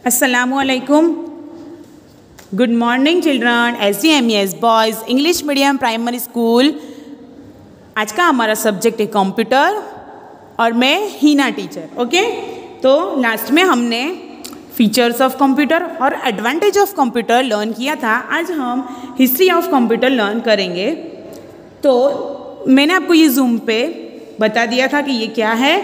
Assalamualaikum. Good morning children. SDMES Boys English Medium Primary School. आज का हमारा subject है कंप्यूटर और मैं हीना टीचर. ओके, तो लास्ट में हमने फीचर्स ऑफ कंप्यूटर और एडवांटेज ऑफ कंप्यूटर लर्न किया था. आज हम हिस्ट्री ऑफ कंप्यूटर लर्न करेंगे. तो मैंने आपको ये जूम पे बता दिया था कि ये क्या है.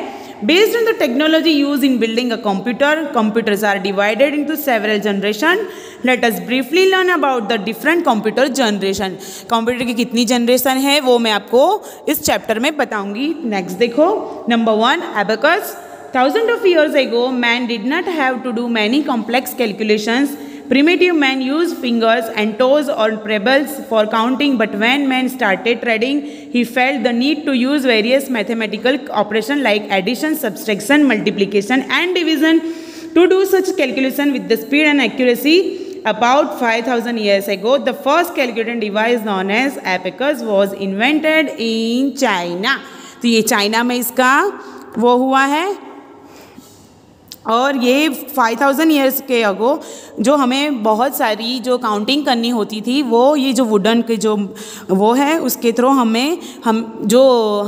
Based on the technology used in building a computer, computers are divided into several generations. Let us briefly learn about the different computer generation. Computer की कितनी जनरेशन है वो मैं आपको इस चैप्टर में बताऊंगी. नेक्स्ट देखो, number 1 abacus. Thousands of years ago, man did not have to do many complex calculations. Primitive man used fingers and toes or pebbles for counting, but when man started trading, he felt the need to use various mathematical operations like addition, subtraction, multiplication, and division to do such calculation with the speed and accuracy. About 5,000 years ago, the first calculating device known as abacus was invented in China. तो ये China में इसका वो हुआ है और ये 5000 years के अगो जो हमें बहुत सारी जो काउंटिंग करनी होती थी वो ये जो वुडन के जो वो है उसके थ्रू हम जो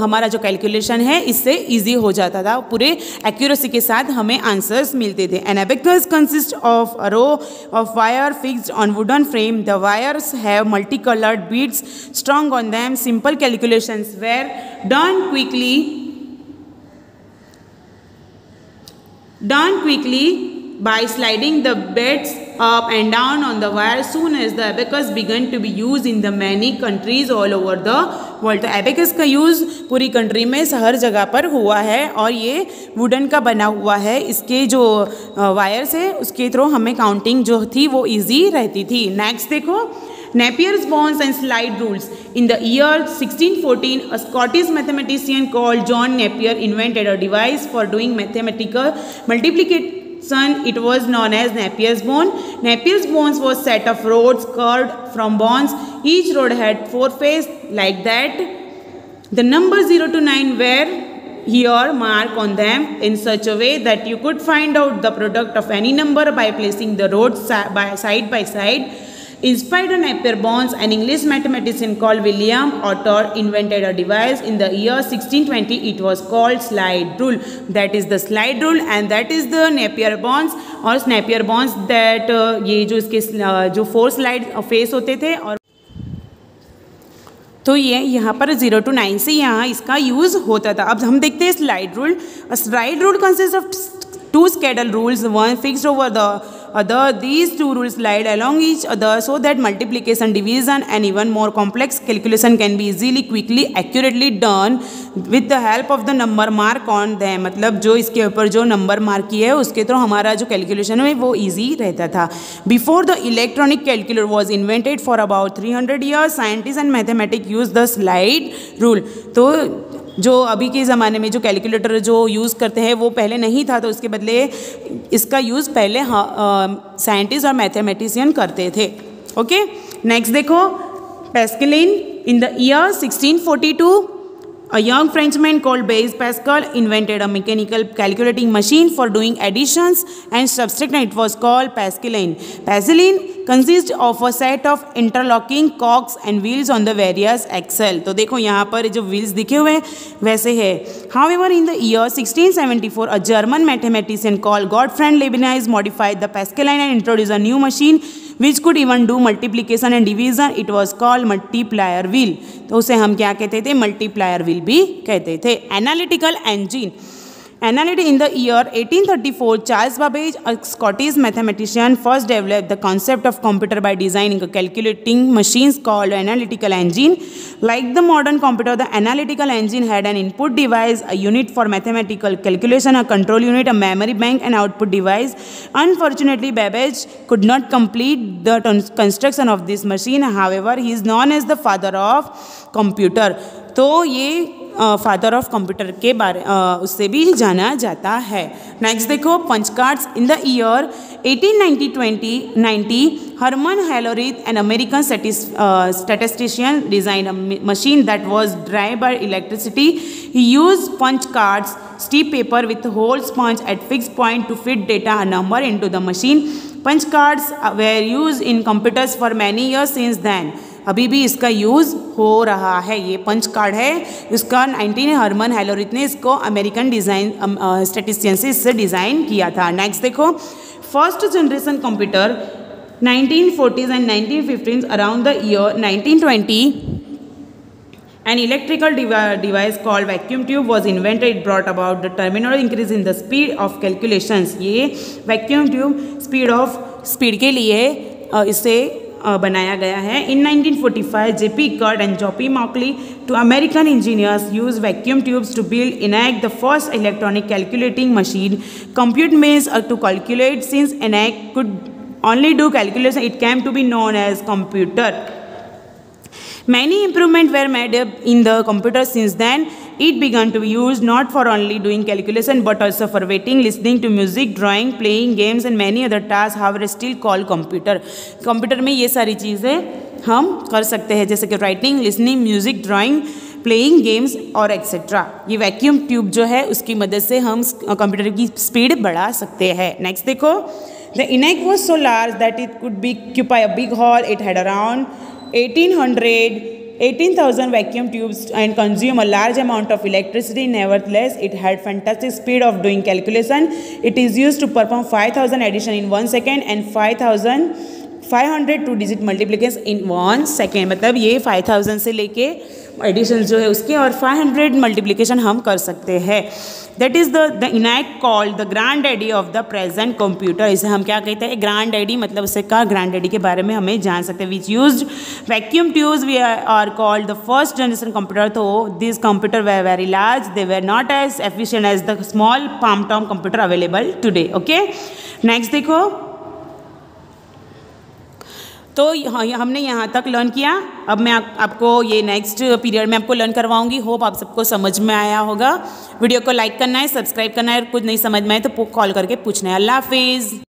हमारा जो कैलकुलेशन है इससे इजी हो जाता था. पूरे एक्यूरेसी के साथ हमें आंसर्स मिलते थे. An abacus consist of a row of wire fixed on wooden frame. The wires have multi coloured beads strong on them. Simple calculations were done quickly by sliding the beds up and down on the wire. Soon as the abacus began to be used in the many countries all over the world. तो abacus का use पूरी country में हर जगह पर हुआ है और ये वुडन का बना हुआ है. इसके जो वायर्स है उसके थ्रू हमें काउंटिंग जो थी वो इजी रहती थी. नेक्स्ट देखो, Napier's bonds and slide rules. In the year 1614, a Scottish mathematician called John Napier invented a device for doing mathematical multiplication. It was known as Napier's bond. Napier's bonds was set of rods curved from bonds. Each rod had 4 faces like that. The numbers 0 to 9 were here marked on them in such a way that you could find out the product of any number by placing the rods side by side. Inspired on Napier bonds, an English mathematician called William Otter invented a device in the year 1620. It was called slide rule. That is the slide rule and that is the Napier bonds. और Napier bonds that ये जो इसके जो 4 slide face होते थे और तो ये यहाँ पर 0 to 9 से यहाँ इसका यूज़ होता था. अब हम देखते हैं slide rule. Slide rule consist of 2 scadal rules, one fixed over the other. These 2 rules slide along each other so that multiplication, division and even more complex calculation can be easily, quickly, accurately done with the help of the number mark on them. मतलब जो इसके ऊपर जो number mark किया है उसके through हमारा जो कैलकुलेशन है वो ईजी रहता था. Before the electronic calculator was invented for about 300 years, scientist and mathematic use the slide rule. तो जो अभी के ज़माने में जो कैलकुलेटर जो यूज़ करते हैं वो पहले नहीं था, तो उसके बदले इसका यूज़ पहले साइंटिस्ट और मैथमेटिशियन करते थे. ओके, नेक्स्ट देखो, Pascaline. In the year 1642, a young Frenchman called Blaise Pascal invented a mechanical calculating machine for doing additions and subtraction. It was called Pascaline. Pascaline consists of a set of interlocking cogs and wheels on the various axles. तो देखो यहाँ पर जो wheels दिखे हुए वैसे है. However, in the year 1674, a German mathematician called Gottfried Leibniz modified the Pascaline and introduced a new machine which could even do multiplication and division. It was called multiplier wheel. तो उसे हम क्या कहते थे? multiplier wheel भी कहते थे. Analytical engine. In the year 1834, Charles Babbage, a Scottish mathematician, first developed the concept of computer by designing a calculating machines called analytical engine. Like the modern computer, the analytical engine had an input device, a unit for mathematical calculation, a control unit, a memory bank, and output device. Unfortunately, Babbage could not complete the construction of this machine. However, he is known as the father of computer. तो ये father of computer के बारे उससे भी जाना जाता है. Next देखो, punch cards. In the year 1890, Herman Hollerith, an American statistician, designed a machine that was driven by electricity. He used punch cards stiff paper with holes punched at fixed point to fit data a number into the machine. Punch cards were used in computers for many years since then. अभी भी इसका use हो रहा है। ये punch card है, इसका 19 Hermann हेलोरिथ ने इसको अमेरिकन डिज़ाइन स्टैटिस्टिशियन से इससे डिज़ाइन किया था। नेक्स्ट देखो, first generation computer 1940s and 1950s, around the year 1920 an electrical device called vacuum tube was invented. It brought about the terminal increase in the speed of calculations. ये vacuum tube speed के लिए इसे बनाया गया है। In 1945 J.P. Curt and J.P. Markley, two American engineers, used vacuum tubes to build ENIAC, the first electronic calculating machine. Compute means to calculate. Since ENIAC could only do calculation, it came to be known as computer. Many improvements were made in the computer since then. It began to be used not for only doing calculation but also for waiting, listening to music, drawing, playing games and many other tasks, however still called computer. Computer में ये सारी चीज़ें हम कर सकते हैं, जैसे कि writing, listening, music, drawing, playing games और एक्सेट्रा। ये वैक्यूम ट्यूब जो है उसकी मदद से हम कंप्यूटर की स्पीड बढ़ा सकते हैं। नेक्स्ट देखो, the ENIAC was so large that it could occupy a big hall. It had around 18,000 vacuum tubes and consume a large amount of electricity. Nevertheless, it had fantastic speed of doing calculation. It is used to perform 5,000 addition in 1 second and 5,500 two-digit multiplication in 1 second. मतलब ये 5,000 से लेके addition जो है उसके और 500 multiplication हम कर सकते हैं। That is the ENIAC called the grand daddy of the present computer. इसे हम क्या कहते हैं, ग्रैंड डैडी, मतलब उससे का ग्रैंड डैडी के बारे में हमें जान सकते हैं। Which used vacuum tubes we are called the first generation computer. तो this computer were very large, they were not as efficient as the small palm top computer available today. Okay, next देखो, तो हमने यहाँ तक learn किया। अब मैं आपको ये नेक्स्ट पीरियड में आपको लर्न करवाऊंगी। होप आप सबको समझ में आया होगा। वीडियो को लाइक करना है, सब्सक्राइब करना है, और कुछ नहीं समझ में आए तो कॉल करके पूछना है। अल्लाह हाफिज़।